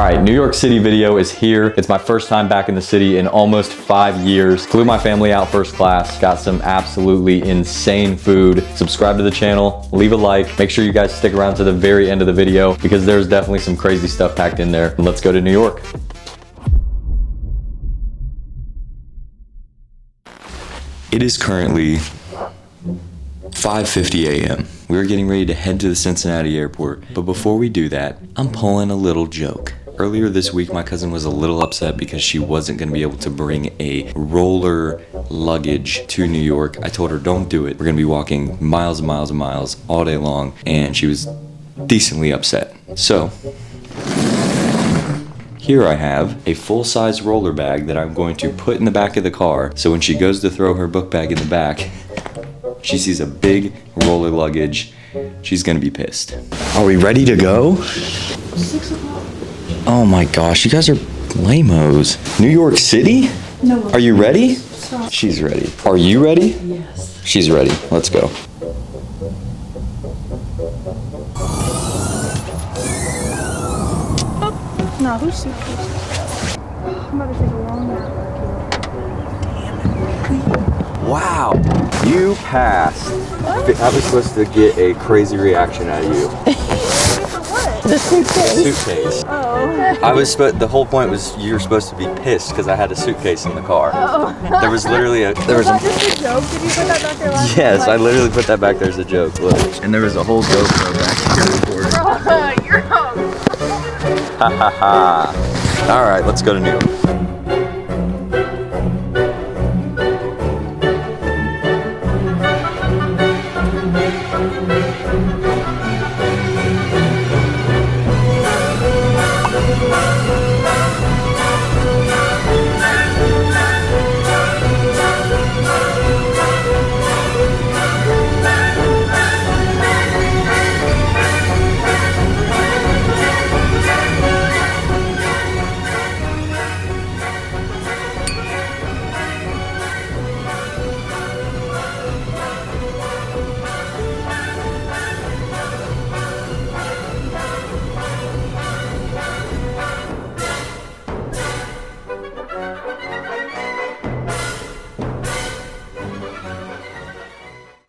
right, New York City video is here. It's my first time back in the city in almost 5 years. Flew my family out first class, got some absolutely insane food. Subscribe to the channel, leave a like. Make sure you guys stick around to the very end of the video because there's definitely some crazy stuff packed in there. Let's go to New York. It is currently 5:50 a.m. We're getting ready to head to the Cincinnati airport, but before we do that, I'm pulling a little joke. Earlier this week, my cousin was a little upset because she wasn't gonna be able to bring a roller luggage to New York. I told her, don't do it. We're gonna be walking miles and miles and miles all day long, and she was decently upset. So, here I have a full-size roller bag that I'm going to put in the back of the car, so when she goes to throw her book bag in the back, she sees a big roller luggage. She's gonna be pissed. Are we ready to go? 6 o'clock. Oh my gosh, you guys are lame-os. New York City? No. Are you ready? Stop. She's ready. Are you ready? Yes. She's ready. Let's go. No, who's suitcase? I'm about to take a long nap. Wow, you passed. What? I was supposed to get a crazy reaction out of you. For what? The suitcase. Suitcase. Oh. The whole point was you were supposed to be pissed because I had a suitcase in the car. Oh. There was literally Was that just a joke? Did you put that back there last Yes, time? I literally put that back there as a joke. Look. And there was a whole GoPro back here recording. Bro, you're home. Ha ha ha. All right, let's go to New York.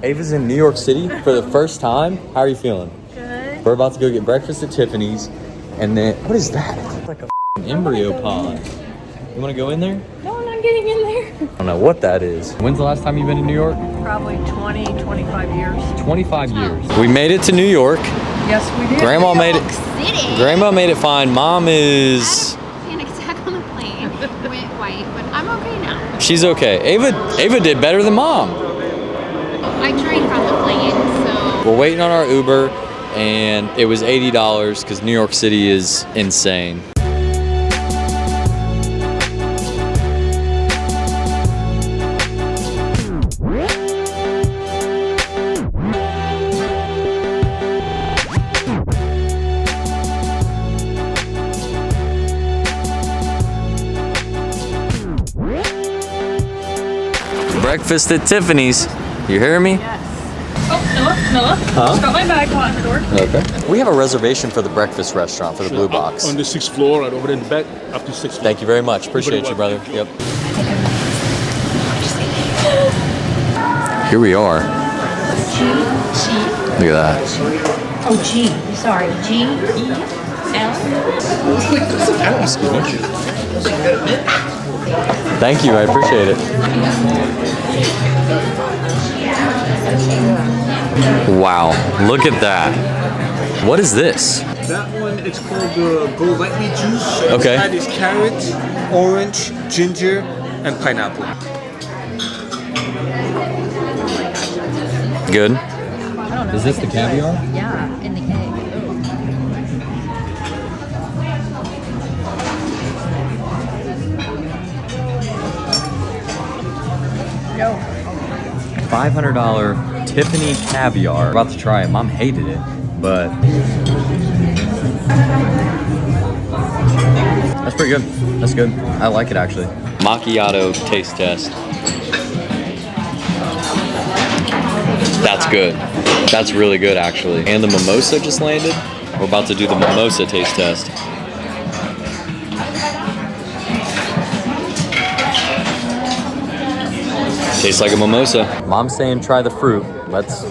Ava's in New York City for the first time. How are you feeling? Good. We're about to go get breakfast at Tiffany's, and then what is that? It's like a embryo pod. You want to go in there? No, I'm not getting in there. I don't know what that is. When's the last time you've been in New York? Probably 20, 25 years. 25 years. We made it to New York. Yes, we did. Grandma made it. City. Grandma made it fine. Mom is. Panic attack on the plane. Went white, but I'm okay now. She's okay. Ava did better than Mom. I drank on the plane, so. We're waiting on our Uber, and it was $80 because New York City is insane. Breakfast at Tiffany's. You hear me? Yes. Oh, Noah. Huh? Just got my bag caught in the door. Okay. We have a reservation for the breakfast restaurant for the Blue Box. On the 6th floor, right over in the back, up to 6th floor. Thank you very much. Appreciate you, brother. Yep. Here we are. Look at that. Oh, G. Sorry. G-E-L? Thank you. I appreciate it. Wow. Look at that. What is this? That one, it's called the Go Lightly juice. Okay. That is carrot, orange, ginger, and pineapple. Good. I don't know. Is this the caviar? Yeah, and the egg. No. $500 Tiffany caviar. About to try it. Mom hated it, but that's pretty good. That's good. I like it actually. Macchiato taste test. That's good. That's really good actually. And the mimosa just landed. We're about to do the mimosa taste test. Tastes like a mimosa. Mom's saying try the fruit. Let's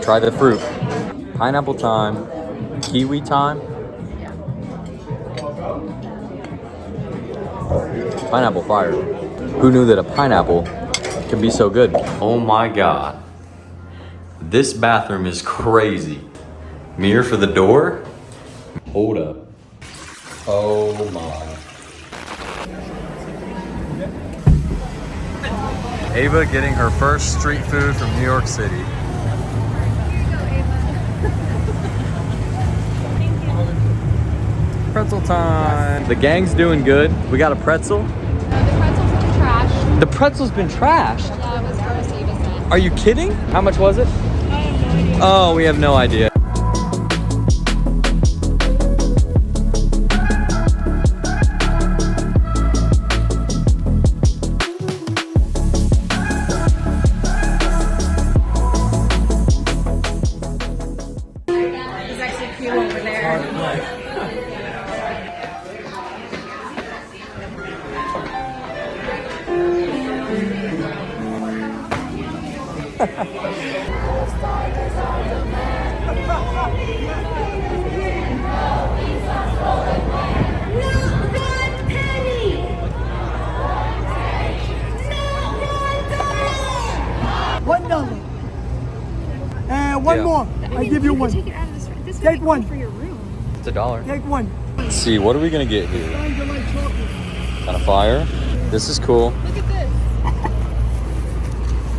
try the fruit. Pineapple time. Kiwi time. Pineapple fire. Who knew that a pineapple could be so good? Oh my god. This bathroom is crazy. Mirror for the door? Hold up. Oh my. Ava getting her first street food from New York City. Pretzel time. The gang's doing good. We got a pretzel. The pretzel's been trashed. The pretzel's been trashed. Yeah, it was gross, Ava said. Are you kidding? How much was it? I have no idea. Oh, we have no idea. There's actually a few over there. $1. And one more. I give you one. Take it out of this. This Take one. for your room. It's $1. Take one. Let's see, what are we gonna get here? Find your like chocolate. Kind of fire. This is cool. Look at this.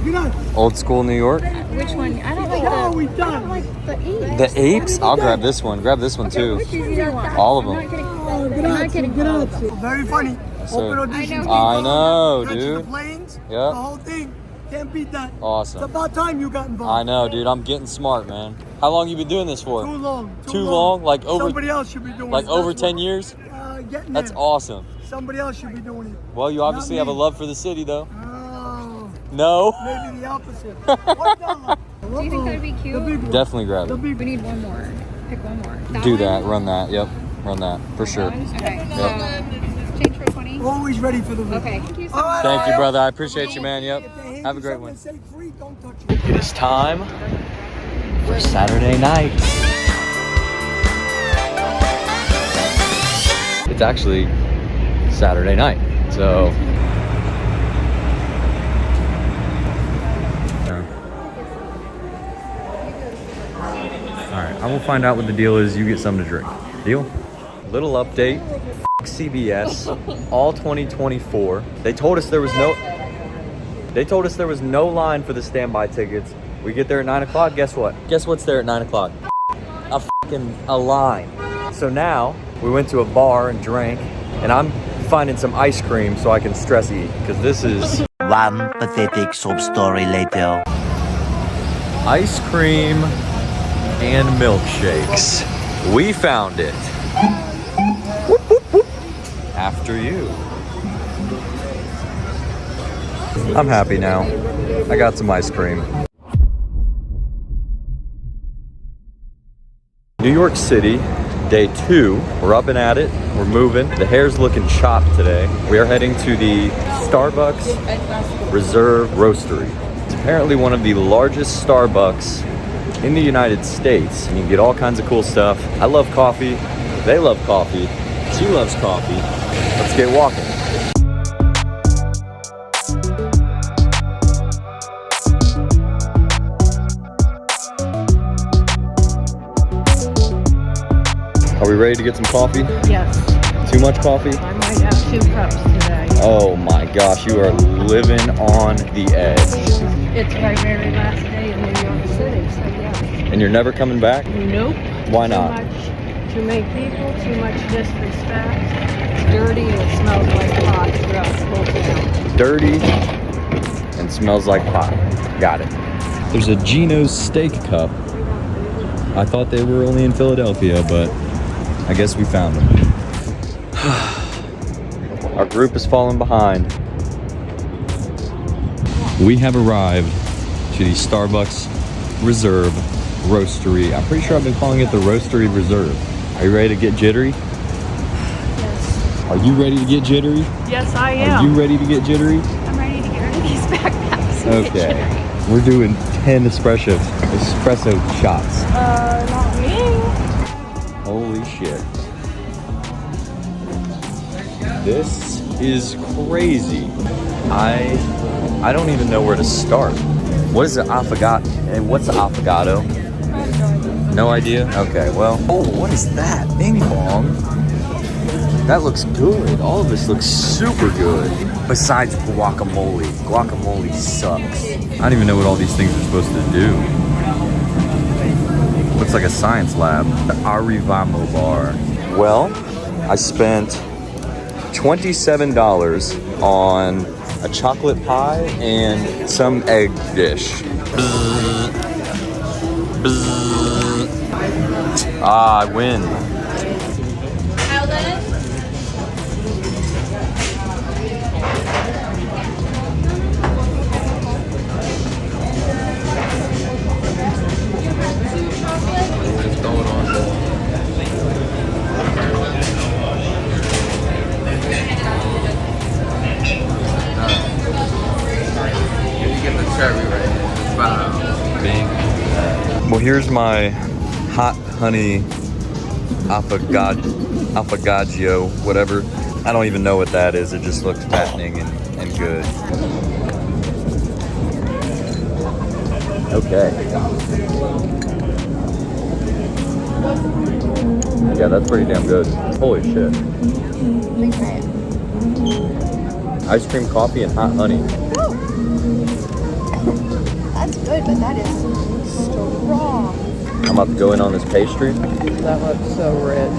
You know, Old school New York. Which one? I don't like how are the. we I don't done? like the apes. The apes? I'll grab this one. Grab this one too. Which one do you want? All of I'm them. not getting. Oh, I'm get not out, getting. get out. Very funny. So- Open audition. I know, Catching dude. The planes. Yep. The whole thing. Can't beat that. It's Awesome. about time you got I involved. know, dude. I'm getting smart, man. How long you been doing this for? Too long. Too long? Like over- Somebody else should be doing Like it. over That's 10 what- years? Getting That's there. awesome. Somebody else should be doing it. Well, you obviously Not have a me. love for the city, though. Oh, No? maybe the opposite. $1. Do you think that'd be cute? The big one. Definitely grab The it. big We need one more. Pick one more. Do one? that. Run that. Yep. Run that. For sure. Okay. Yep. So, change for 20. Always ready for the win. Okay. Thank you so All much. right, Thank you, all right. brother. I appreciate you, man. Yep. If they hand Have a you great something one. and say free, don't touch it. It is time for Saturday night. It's actually Saturday night, so. Alright, I will find out what the deal is. You get something to drink. Deal? Little update. CBS, all 2024. They told us there was no line for the standby tickets. We get there at 9 o'clock. Guess what? Guess what's there at 9 o'clock? A line. So now we went to a bar and drank, and I'm finding some ice cream so I can stress eat, because this is One pathetic sob story later. ice cream and milkshakes. We found it. Whoop, whoop, whoop. After you. I'm happy now. I got some ice cream. New York City, day 2. We're up and at it. We're moving. The hair's looking chopped today. We are heading to the Starbucks Reserve Roastery. It's apparently one of the largest Starbucks in the United States. You can get all kinds of cool stuff. I love coffee. They love coffee. She loves coffee. Let's get walking. Are we ready to get some coffee? Yes. Too much coffee? I might have 2 cups today. Oh my gosh, you are living on the edge. It's my very last day in New York City, so yeah. And you're never coming back? Nope. Why not? Too many people, too much disrespect. It's dirty and it smells like pot throughout the whole town. Dirty and smells like pot. Got it. There's a Geno's steak cup. I thought they were only in Philadelphia, but I guess we found them. Our group is falling behind. We have arrived to the Starbucks Reserve Roastery. I'm pretty sure I've been calling it the Roastery Reserve. Are you ready to get jittery? Yes. Are you ready to get jittery? Yes, I Are you ready to get jittery? I'm ready to get rid of these backpacks. Okay. We're doing 10 espresso shots. Not me. Holy shit. This is crazy. I don't even know where to start. What is an affogato? And what's an affogato? No idea? Okay, well. Oh, what is that? Bing bong. That looks good. All of this looks super good. Besides guacamole. Guacamole sucks. I don't even know what all these things are supposed to do. Looks like a science lab. The Arrivamo bar. Well, I spent $27 on a chocolate pie and some egg dish. Bzz. Bzz. Ah, I win. Well, here's my hot honey affogato, whatever. I don't even know what that is. It just looks fattening and good. Okay. Yeah, that's pretty damn good. Holy shit. Ice cream, coffee, and hot honey. That's good, but that is strong. I'm about to go in on this pastry. That looks so rich.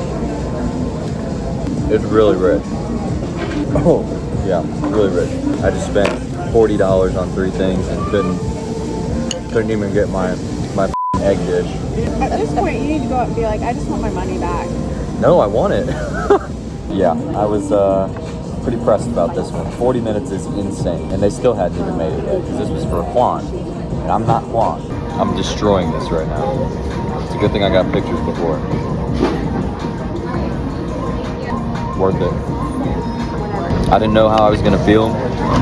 It's really rich. Oh, yeah, really rich. I just spent $40 on 3 things and couldn't even get my egg dish. At this point, you need to go up and be like, I just want my money back. No, I want it. Yeah, I was pretty pressed about this one. 40 minutes is insane, and they still hadn't even made it yet because this was for Juan, and I'm not Juan. I'm destroying this right now. It's a good thing I got pictures before. Worth it. I didn't know how I was gonna feel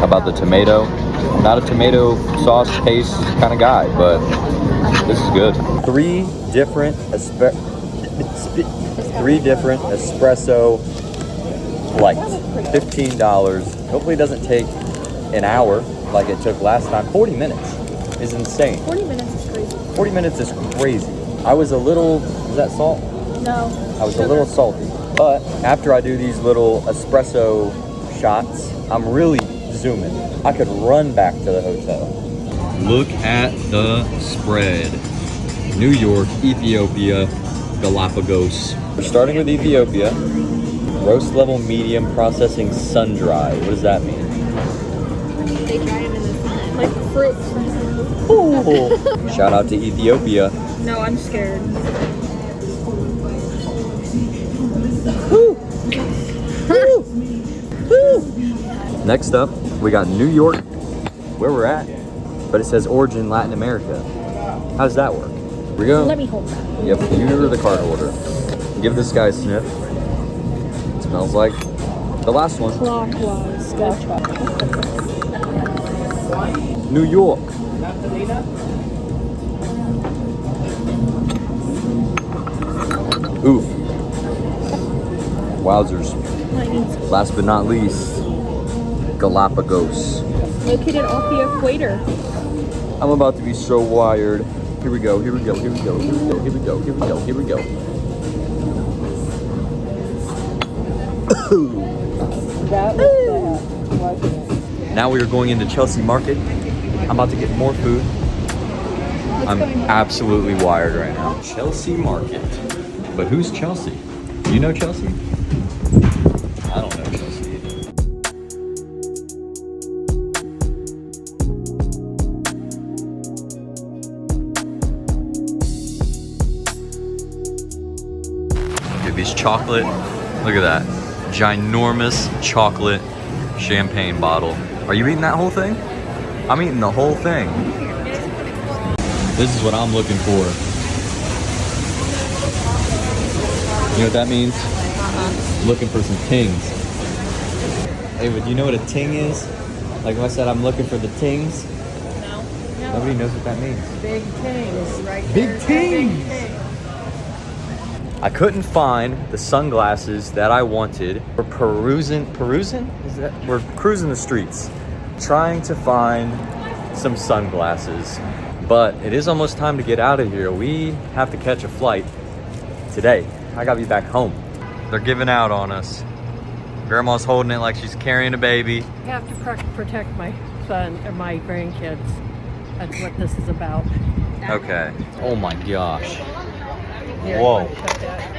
about the tomato. I'm not a tomato sauce paste kind of guy, but this is good. 3 different espresso flights. $15. Hopefully it doesn't take an hour like it took last time. 40 minutes is insane. 40 minutes is crazy. 40 minutes is crazy. I was a little, was that salt? No. I was a little salty. But after I do these little espresso shots, I'm really zooming. I could run back to the hotel. Look at the spread. New York, Ethiopia, Galapagos. We're starting with Ethiopia. Roast level medium, processing sun dry. What does that mean? They dry them in the sun. Like fruit. Ooh. Shout out to Ethiopia. No, I'm scared. Next up, we got New York, where we're at, but it says origin Latin America. How does that work? Here we go. Let me hold that. Yep, you're the card holder. Give this guy a sniff. It smells like the last one. Clockwise. Gotcha. New York. Oof. Wowzers. Last but not least, Galapagos. Located off the equator. I'm about to be so wired. Here we go, here we go, here we go, here we go, here we go, here we go, here we go. That was Now we are going into Chelsea Market. I'm about to get more food. I'm absolutely wired right now. Chelsea Market. But who's Chelsea? You know Chelsea? I don't know Chelsea either. Look at these chocolate. Look at that. Ginormous chocolate champagne bottle. Are you eating that whole thing? I'm eating the whole thing. This is what I'm looking for. You know what that means? Looking for some tings. Hey, but you know what a ting is? Like if I said I'm looking for the tings? Nobody knows what that means. Big things, right? Big there. things. Big things. I couldn't find the sunglasses that I wanted. We're perusing? Is that? We're cruising the streets, trying to find some sunglasses. But it is almost time to get out of here. We have to catch a flight today. I gotta be back home. They're giving out on us. Grandma's holding it like she's carrying a baby. I have to protect my son or my grandkids. That's what this is about. Okay. Oh my gosh. Here, Whoa. put that.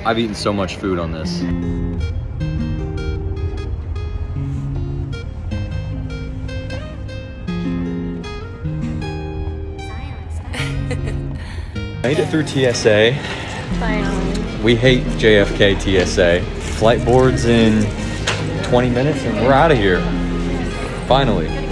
I've eaten so much food on this. Made it through TSA. We hate JFK TSA. Flight board's in 20 minutes and we're out of here. Finally.